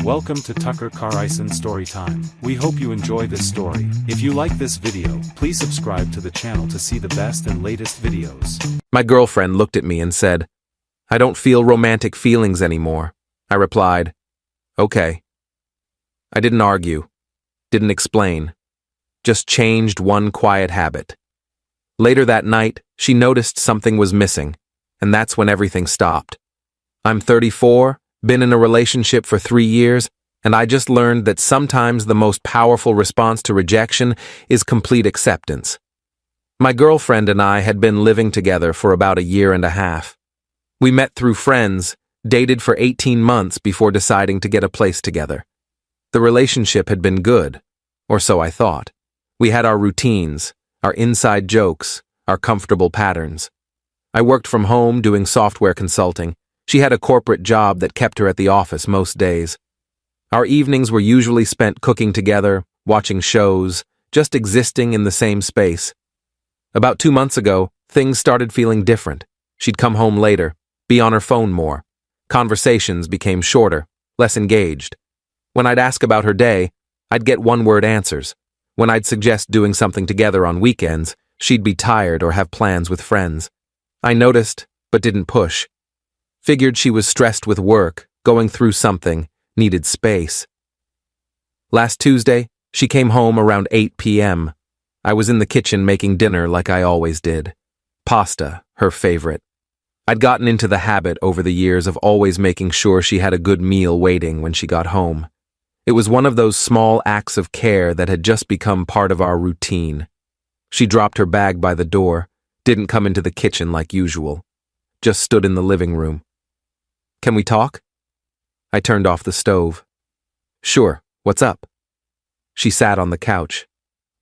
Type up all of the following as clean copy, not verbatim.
Welcome to Tucker Carlson Storytime. We hope you enjoy this story. If you like this video, please subscribe to the channel to see the best and latest videos. My girlfriend looked at me and said, "I don't feel romantic feelings anymore." I replied, "Okay." I didn't argue, didn't explain, just changed one quiet habit. Later that night, she noticed something was missing, and that's when everything stopped. I'm 34, been in a relationship for 3 years, and I just learned that sometimes the most powerful response to rejection is complete acceptance. My girlfriend and I had been living together for about a year and a half. We met through friends, dated for 18 months before deciding to get a place together. The relationship had been good, or so I thought. We had our routines, our inside jokes, our comfortable patterns. I worked from home doing software consulting. She had a corporate job that kept her at the office most days. Our evenings were usually spent cooking together, watching shows, just existing in the same space. About 2 months ago, things started feeling different. She'd come home later, be on her phone more. Conversations became shorter, less engaged. When I'd ask about her day, I'd get one-word answers. When I'd suggest doing something together on weekends, she'd be tired or have plans with friends. I noticed, but didn't push. Figured she was stressed with work, going through something, needed space. Last Tuesday, she came home around 8 p.m. I was in the kitchen making dinner like I always did. Pasta, her favorite. I'd gotten into the habit over the years of always making sure she had a good meal waiting when she got home. It was one of those small acts of care that had just become part of our routine. She dropped her bag by the door, didn't come into the kitchen like usual, just stood in the living room. "Can we talk?" I turned off the stove. "Sure, what's up?" She sat on the couch.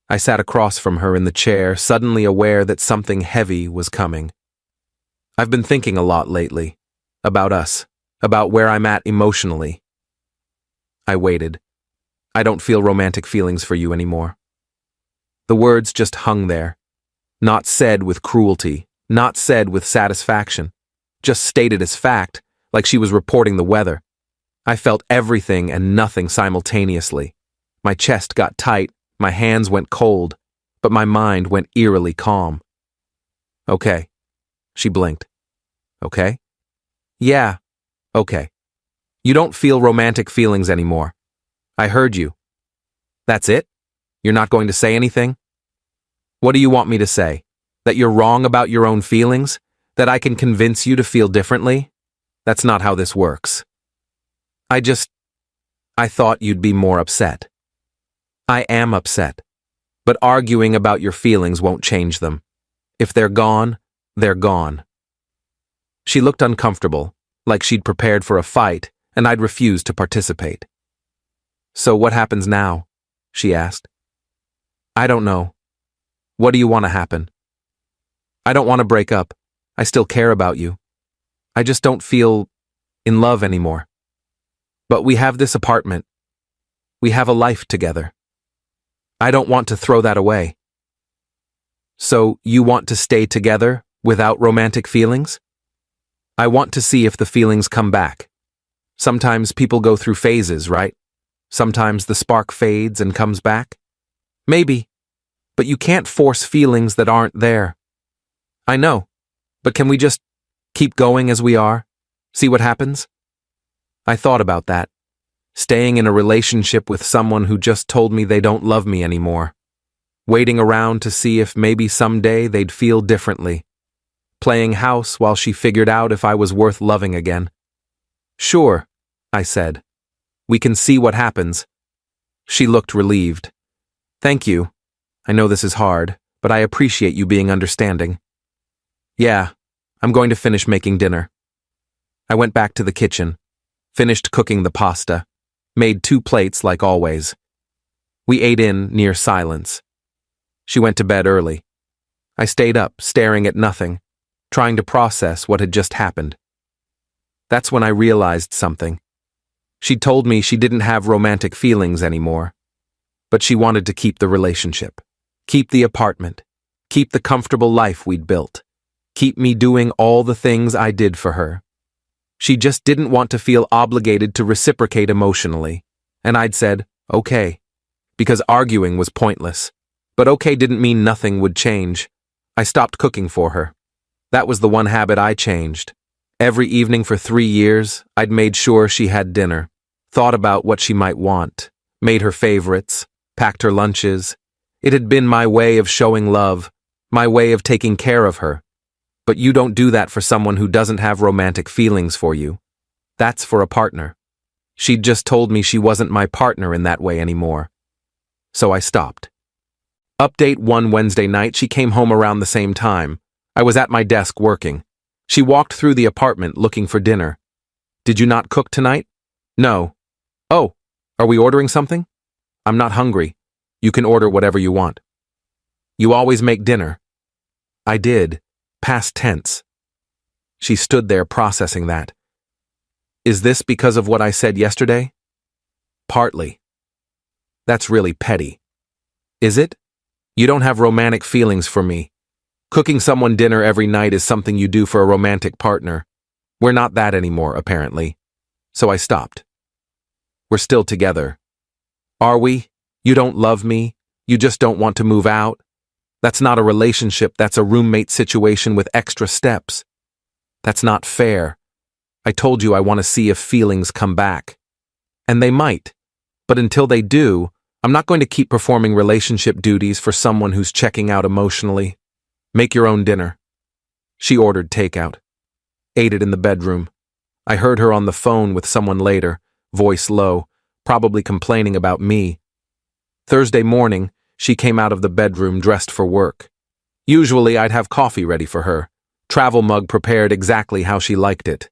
I sat across from her in the chair, suddenly aware that something heavy was coming. "I've been thinking a lot lately. About us. About where I'm at emotionally." I waited. "I don't feel romantic feelings for you anymore." The words just hung there. Not said with cruelty, not said with satisfaction. Just stated as fact, like she was reporting the weather. I felt everything and nothing simultaneously. My chest got tight, my hands went cold, but my mind went eerily calm. "Okay." She blinked. "Okay?" "Yeah, okay. You don't feel romantic feelings anymore. I heard you. That's it? You're not going to say anything? What do you want me to say? That you're wrong about your own feelings? That I can convince you to feel differently? That's not how this works. I thought you'd be more upset." "I am upset, but arguing about your feelings won't change them. If they're gone, they're gone." She looked uncomfortable, like she'd prepared for a fight, and I'd refused to participate. "So what happens now?" she asked. "I don't know. What do you want to happen?" "I don't want to break up. I still care about you. I just don't feel in love anymore. But we have this apartment. We have a life together. I don't want to throw that away." "So you want to stay together without romantic feelings?" "I want to see if the feelings come back. Sometimes people go through phases, right? Sometimes the spark fades and comes back. Maybe, but you can't force feelings that aren't there." "I know, but can we just keep going as we are? See what happens?" I thought about that. Staying in a relationship with someone who just told me they don't love me anymore. Waiting around to see if maybe someday they'd feel differently. Playing house while she figured out if I was worth loving again. "Sure," I said. "We can see what happens." She looked relieved. "Thank you. I know this is hard, but I appreciate you being understanding." "Yeah, I'm going to finish making dinner." I went back to the kitchen, finished cooking the pasta, made 2 plates like always. We ate in near silence. She went to bed early. I stayed up, staring at nothing, trying to process what had just happened. That's when I realized something. She'd told me she didn't have romantic feelings anymore, but she wanted to keep the relationship, keep the apartment, keep the comfortable life we'd built, keep me doing all the things I did for her. She just didn't want to feel obligated to reciprocate emotionally. And I'd said, okay, because arguing was pointless. But okay didn't mean nothing would change. I stopped cooking for her. That was the one habit I changed. Every evening for 3 years, I'd made sure she had dinner, thought about what she might want, made her favorites, packed her lunches. It had been my way of showing love, my way of taking care of her. But you don't do that for someone who doesn't have romantic feelings for you. That's for a partner. She'd just told me she wasn't my partner in that way anymore. So I stopped. Update 1 Wednesday night, she came home around the same time. I was at my desk working. She walked through the apartment looking for dinner. Did you not cook tonight? No. Oh, are we ordering something? I'm not hungry. You can order whatever you want. You always make dinner. I did. Past tense. She stood there processing that. Is this because of what I said yesterday? Partly. That's really petty. Is it? You don't have romantic feelings for me. Cooking someone dinner every night is something you do for a romantic partner. We're not that anymore, apparently. So I stopped. We're still together. Are we? You don't love me? You just don't want to move out? That's not a relationship, that's a roommate situation with extra steps. That's not fair. I told you I want to see if feelings come back. And they might. But until they do, I'm not going to keep performing relationship duties for someone who's checking out emotionally. Make your own dinner. She ordered takeout. Ate it in the bedroom. I heard her on the phone with someone later, voice low, probably complaining about me. Thursday morning, she came out of the bedroom dressed for work. Usually I'd have coffee ready for her, travel mug prepared exactly how she liked it.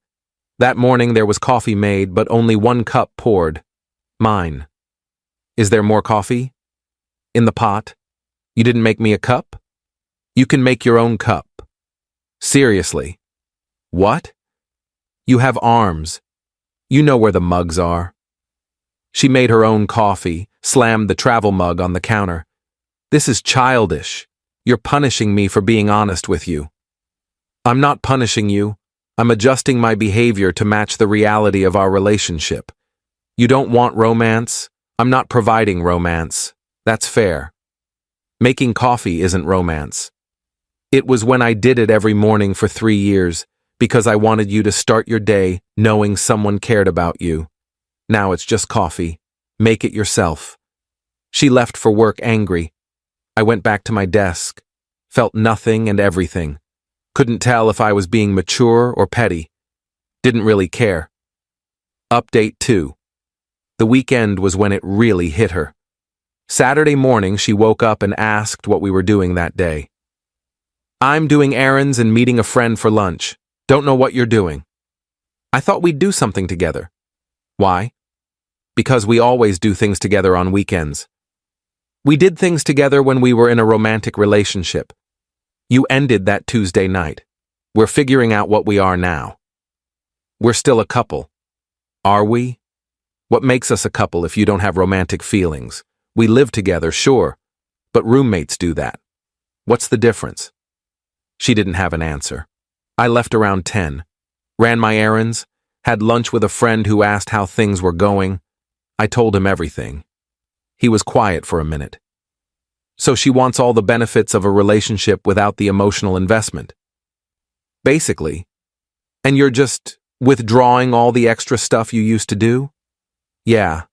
That morning there was coffee made, but only 1 cup poured. Mine. Is there more coffee? In the pot? You didn't make me a cup? You can make your own cup. Seriously. What? You have arms. You know where the mugs are. She made her own coffee, slammed the travel mug on the counter. This is childish. You're punishing me for being honest with you. I'm not punishing you. I'm adjusting my behavior to match the reality of our relationship. You don't want romance? I'm not providing romance. That's fair. Making coffee isn't romance. It was when I did it every morning for 3 years, because I wanted you to start your day knowing someone cared about you. Now it's just coffee. Make it yourself. She left for work angry. I went back to my desk. Felt nothing and everything. Couldn't tell if I was being mature or petty. Didn't really care. Update 2. The weekend was when it really hit her. Saturday morning, she woke up and asked what we were doing that day. I'm doing errands and meeting a friend for lunch. Don't know what you're doing. I thought we'd do something together. Why? Because we always do things together on weekends. We did things together when we were in a romantic relationship. You ended that Tuesday night. We're figuring out what we are now. We're still a couple. Are we? What makes us a couple if you don't have romantic feelings? We live together, sure, but roommates do that. What's the difference? She didn't have an answer. I left around 10, ran my errands, had lunch with a friend who asked how things were going. I told him everything. He was quiet for a minute. So she wants all the benefits of a relationship without the emotional investment. Basically. And you're just withdrawing all the extra stuff you used to do? Yeah.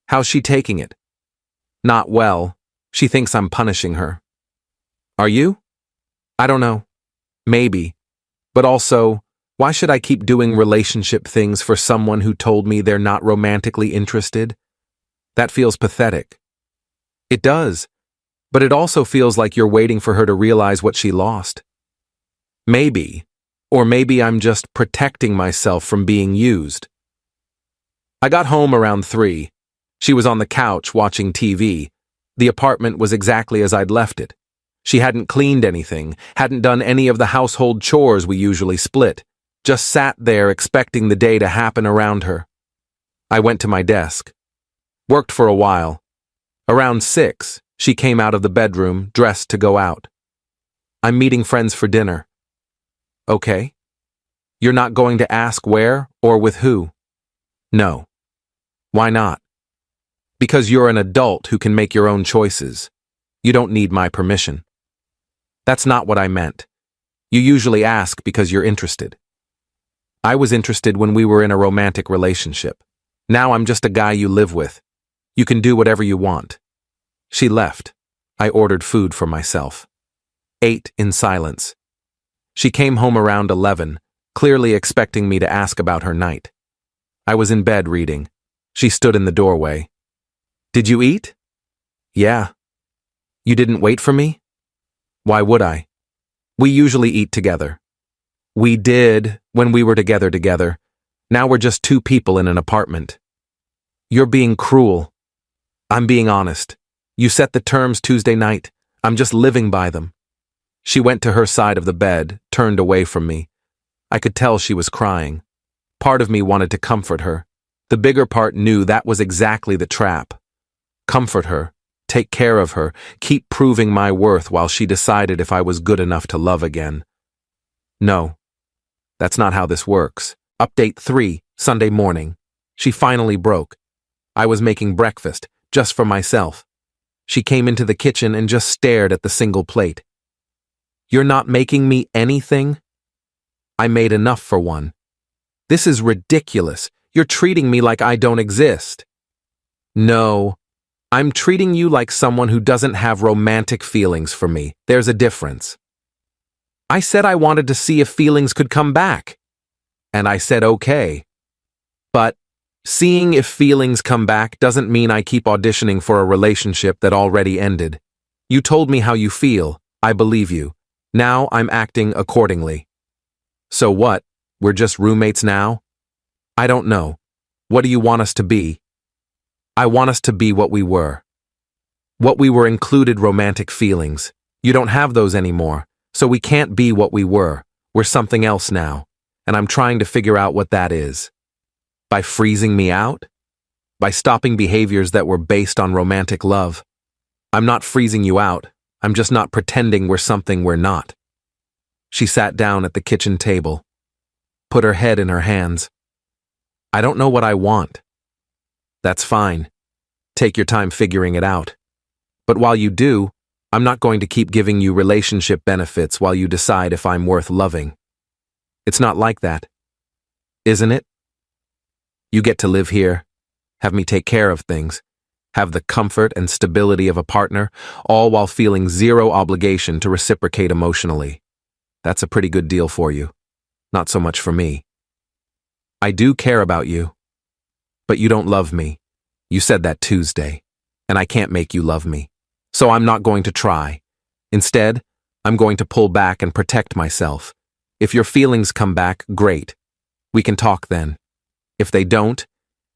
How's she taking it? Not well. She thinks I'm punishing her. Are you? I don't know. Maybe. But also, why should I keep doing relationship things for someone who told me they're not romantically interested? That feels pathetic. It does. But it also feels like you're waiting for her to realize what she lost. Maybe. Or maybe I'm just protecting myself from being used. I got home around 3. She was on the couch watching TV. The apartment was exactly as I'd left it. She hadn't cleaned anything, hadn't done any of the household chores we usually split, just sat there expecting the day to happen around her. I went to my desk. Worked for a while. Around 6, she came out of the bedroom, dressed to go out. I'm meeting friends for dinner. Okay. You're not going to ask where or with who? No. Why not? Because you're an adult who can make your own choices. You don't need my permission. That's not what I meant. You usually ask because you're interested. I was interested when we were in a romantic relationship. Now I'm just a guy you live with. You can do whatever you want. She left. I ordered food for myself. Ate in silence. She came home around 11, clearly expecting me to ask about her night. I was in bed reading. She stood in the doorway. Did you eat? Yeah. You didn't wait for me? Why would I? We usually eat together. We did when we were together. Now we're just two people in an apartment. You're being cruel. I'm being honest. You set the terms Tuesday night. I'm just living by them. She went to her side of the bed, turned away from me. I could tell she was crying. Part of me wanted to comfort her. The bigger part knew that was exactly the trap. Comfort her, take care of her, keep proving my worth while she decided if I was good enough to love again. No, that's not how this works. Update 3, Sunday morning. She finally broke. I was making breakfast, just for myself. She came into the kitchen and just stared at the single plate. You're not making me anything? I made enough for one. This is ridiculous. You're treating me like I don't exist. No, I'm treating you like someone who doesn't have romantic feelings for me. There's a difference. I said I wanted to see if feelings could come back. And I said okay. But seeing if feelings come back doesn't mean I keep auditioning for a relationship that already ended. You told me how you feel. I believe you. Now I'm acting accordingly. So what? We're just roommates now? I don't know. What do you want us to be? I want us to be what we were. What we were included romantic feelings. You don't have those anymore, so we can't be what we were. We're something else now, and I'm trying to figure out what that is. By freezing me out? By stopping behaviors that were based on romantic love? I'm not freezing you out. I'm just not pretending we're something we're not. She sat down at the kitchen table, put her head in her hands. I don't know what I want. That's fine. Take your time figuring it out. But while you do, I'm not going to keep giving you relationship benefits while you decide if I'm worth loving. It's not like that, isn't it? You get to live here, have me take care of things, have the comfort and stability of a partner, all while feeling zero obligation to reciprocate emotionally. That's a pretty good deal for you. Not so much for me. I do care about you, but you don't love me. You said that Tuesday, and I can't make you love me. So I'm not going to try. Instead, I'm going to pull back and protect myself. If your feelings come back, great. We can talk then. If they don't,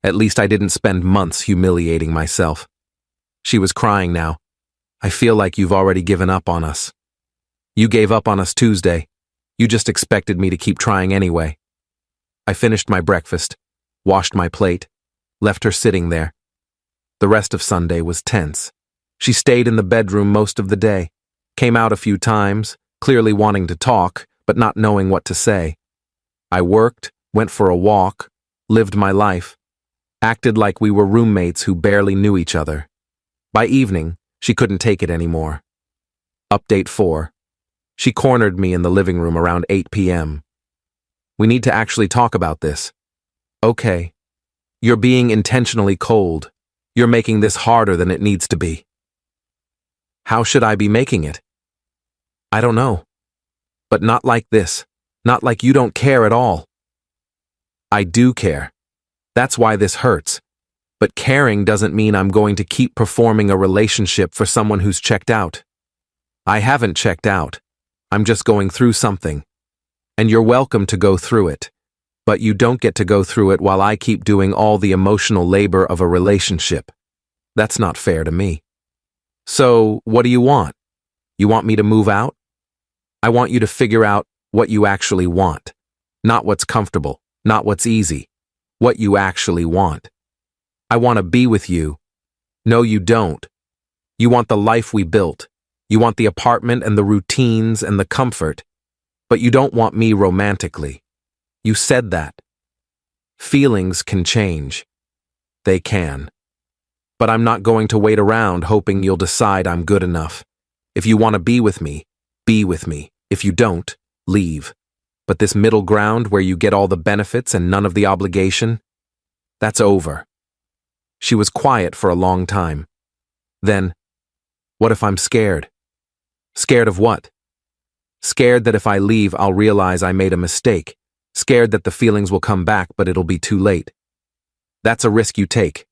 at least I didn't spend months humiliating myself. She was crying now. I feel like you've already given up on us. You gave up on us Tuesday. You just expected me to keep trying anyway. I finished my breakfast, washed my plate, left her sitting there. The rest of Sunday was tense. She stayed in the bedroom most of the day, came out a few times, clearly wanting to talk, but not knowing what to say. I worked, went for a walk, lived my life, acted like we were roommates who barely knew each other. By evening, she couldn't take it anymore. Update 4. She cornered me in the living room around 8 p.m. We need to actually talk about this. Okay. You're being intentionally cold. You're making this harder than it needs to be. How should I be making it? I don't know. But not like this. Not like you don't care at all. I do care. That's why this hurts. But caring doesn't mean I'm going to keep performing a relationship for someone who's checked out. I haven't checked out. I'm just going through something. And you're welcome to go through it. But you don't get to go through it while I keep doing all the emotional labor of a relationship. That's not fair to me. So, what do you want? You want me to move out? I want you to figure out what you actually want. Not what's comfortable, not what's easy. What you actually want. I want to be with you. No, you don't. You want the life we built. You want the apartment and the routines and the comfort. But you don't want me romantically. You said that. Feelings can change. They can. But I'm not going to wait around hoping you'll decide I'm good enough. If you want to be with me, be with me. If you don't, leave. But this middle ground where you get all the benefits and none of the obligation, that's over. She was quiet for a long time. Then, what if I'm scared? Scared of what? Scared that if I leave, I'll realize I made a mistake. Scared that the feelings will come back, but it'll be too late. That's a risk you take.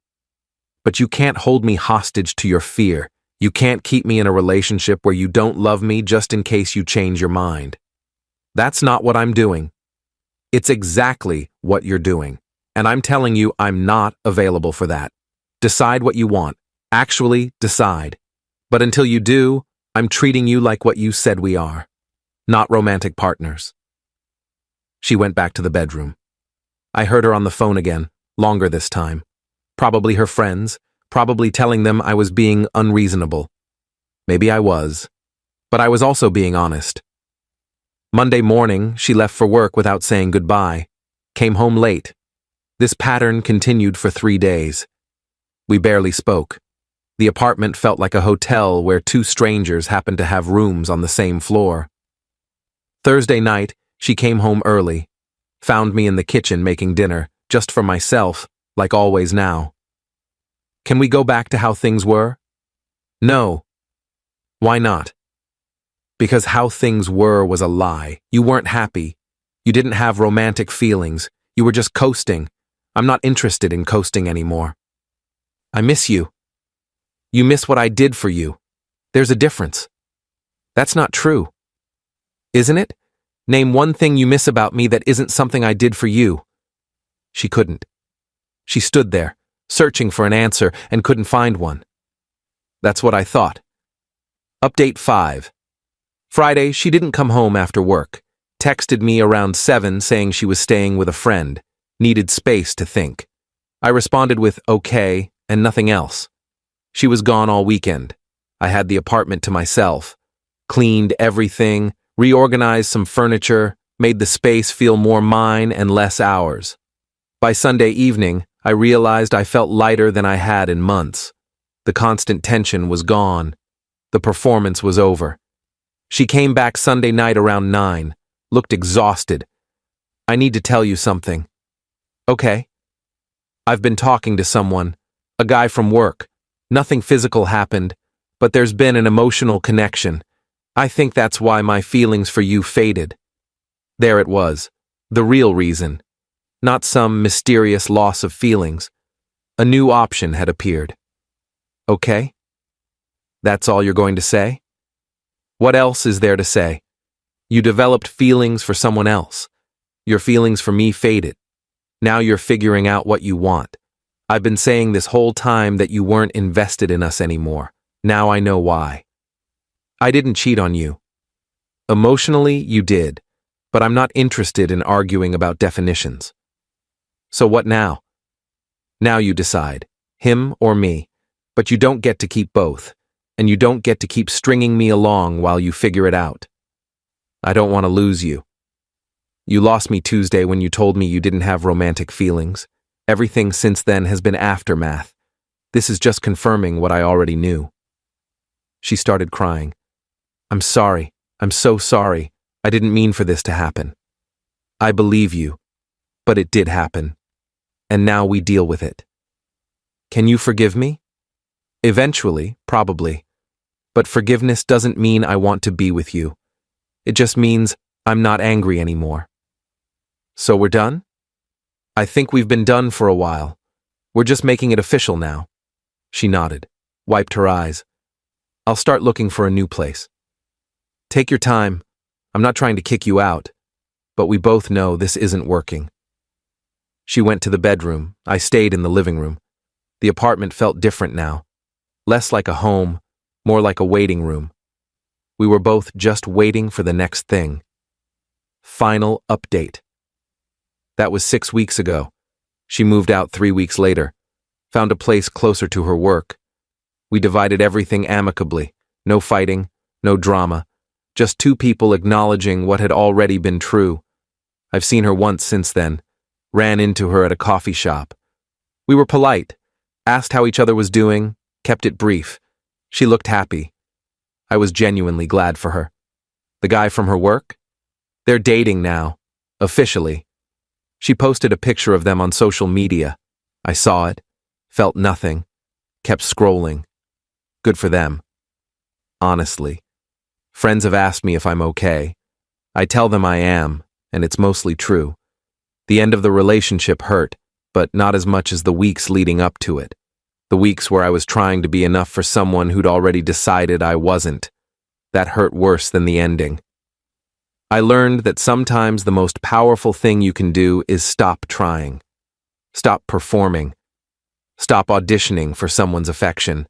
But you can't hold me hostage to your fear. You can't keep me in a relationship where you don't love me just in case you change your mind. That's not what I'm doing. It's exactly what you're doing. And I'm telling you, I'm not available for that. Decide what you want. Actually, decide. But until you do, I'm treating you like what you said we are. Not romantic partners. She went back to the bedroom. I heard her on the phone again, longer this time. Probably her friends, probably telling them I was being unreasonable. Maybe I was. But I was also being honest. Monday morning, she left for work without saying goodbye. Came home late. This pattern continued for 3 days. We barely spoke. The apartment felt like a hotel where two strangers happened to have rooms on the same floor. Thursday night, she came home early, found me in the kitchen making dinner, just for myself, like always now. Can we go back to how things were? No. Why not? Because how things were was a lie. You weren't happy. You didn't have romantic feelings. You were just coasting. I'm not interested in coasting anymore. I miss you. You miss what I did for you. There's a difference. That's not true. Isn't it? Name one thing you miss about me that isn't something I did for you. She couldn't. She stood there, searching for an answer, and couldn't find one. That's what I thought. Update 5. Friday, she didn't come home after work. Texted me around 7 saying she was staying with a friend. Needed space to think. I responded with okay and nothing else. She was gone all weekend. I had the apartment to myself. Cleaned everything, reorganized some furniture, made the space feel more mine and less ours. By Sunday evening, I realized I felt lighter than I had in months. The constant tension was gone. The performance was over. She came back Sunday night around 9, looked exhausted. I need to tell you something. Okay. I've been talking to someone, a guy from work. Nothing physical happened, but there's been an emotional connection. I think that's why my feelings for you faded. There it was, the real reason. Not some mysterious loss of feelings. A new option had appeared. Okay? That's all you're going to say? What else is there to say? You developed feelings for someone else. Your feelings for me faded. Now you're figuring out what you want. I've been saying this whole time that you weren't invested in us anymore. Now I know why. I didn't cheat on you. Emotionally, you did, but I'm not interested in arguing about definitions. So what now? Now you decide, him or me, but you don't get to keep both, and you don't get to keep stringing me along while you figure it out. I don't want to lose you. You lost me Tuesday when you told me you didn't have romantic feelings. Everything since then has been aftermath. This is just confirming what I already knew. She started crying. I'm sorry. I'm so sorry. I didn't mean for this to happen. I believe you, but it did happen. And now we deal with it. Can you forgive me? Eventually, probably. But forgiveness doesn't mean I want to be with you. It just means I'm not angry anymore. So we're done? I think we've been done for a while. We're just making it official now. She nodded, wiped her eyes. I'll start looking for a new place. Take your time. I'm not trying to kick you out, but we both know this isn't working. She went to the bedroom. I stayed in the living room. The apartment felt different now. Less like a home, more like a waiting room. We were both just waiting for the next thing. Final update. That was 6 weeks ago. She moved out 3 weeks later, found a place closer to her work. We divided everything amicably. No fighting, no drama. Just two people acknowledging what had already been true. I've seen her once since then. Ran into her at a coffee shop. We were polite, asked how each other was doing, kept it brief. She looked happy. I was genuinely glad for her. The guy from her work? They're dating now, officially. She posted a picture of them on social media. I saw it, felt nothing, kept scrolling. Good for them. Honestly. Friends have asked me if I'm okay. I tell them I am, and it's mostly true. The end of the relationship hurt, but not as much as the weeks leading up to it. The weeks where I was trying to be enough for someone who'd already decided I wasn't. That hurt worse than the ending. I learned that sometimes the most powerful thing you can do is stop trying. Stop performing. Stop auditioning for someone's affection.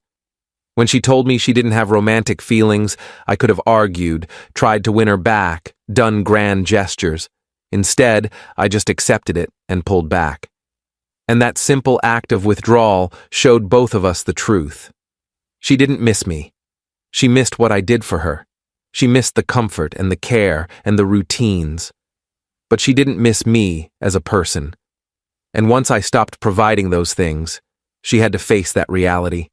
When she told me she didn't have romantic feelings, I could have argued, tried to win her back, done grand gestures. Instead, I just accepted it and pulled back. And that simple act of withdrawal showed both of us the truth. She didn't miss me. She missed what I did for her. She missed the comfort and the care and the routines. But she didn't miss me as a person. And once I stopped providing those things, she had to face that reality.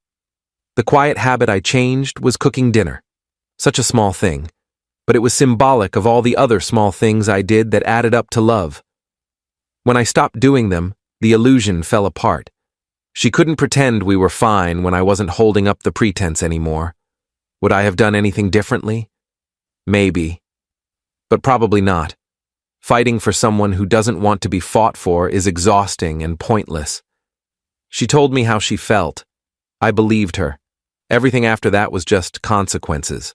The quiet habit I changed was cooking dinner. Such a small thing, but it was symbolic of all the other small things I did that added up to love. When I stopped doing them, the illusion fell apart. She couldn't pretend we were fine when I wasn't holding up the pretense anymore. Would I have done anything differently? Maybe. But probably not. Fighting for someone who doesn't want to be fought for is exhausting and pointless. She told me how she felt. I believed her. Everything after that was just consequences.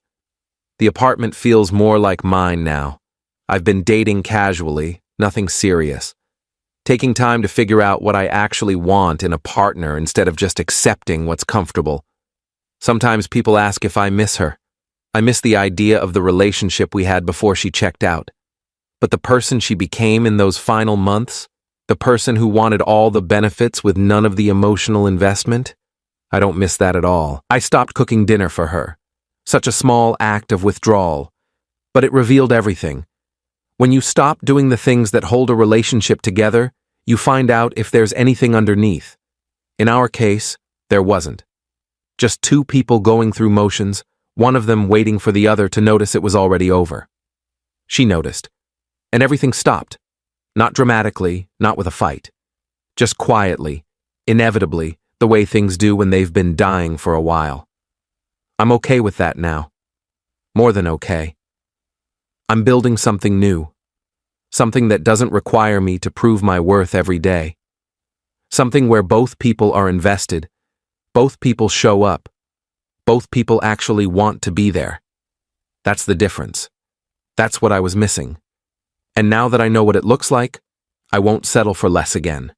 The apartment feels more like mine now. I've been dating casually, nothing serious. Taking time to figure out what I actually want in a partner instead of just accepting what's comfortable. Sometimes people ask if I miss her. I miss the idea of the relationship we had before she checked out. But the person she became in those final months, the person who wanted all the benefits with none of the emotional investment, I don't miss that at all. I stopped cooking dinner for her. Such a small act of withdrawal. But it revealed everything. When you stop doing the things that hold a relationship together, you find out if there's anything underneath. In our case, there wasn't. Just two people going through motions, one of them waiting for the other to notice it was already over. She noticed. And everything stopped. Not dramatically, not with a fight. Just quietly, inevitably, the way things do when they've been dying for a while. I'm okay with that now. More than okay. I'm building something new. Something that doesn't require me to prove my worth every day. Something where both people are invested. Both people show up. Both people actually want to be there. That's the difference. That's what I was missing. And now that I know what it looks like, I won't settle for less again.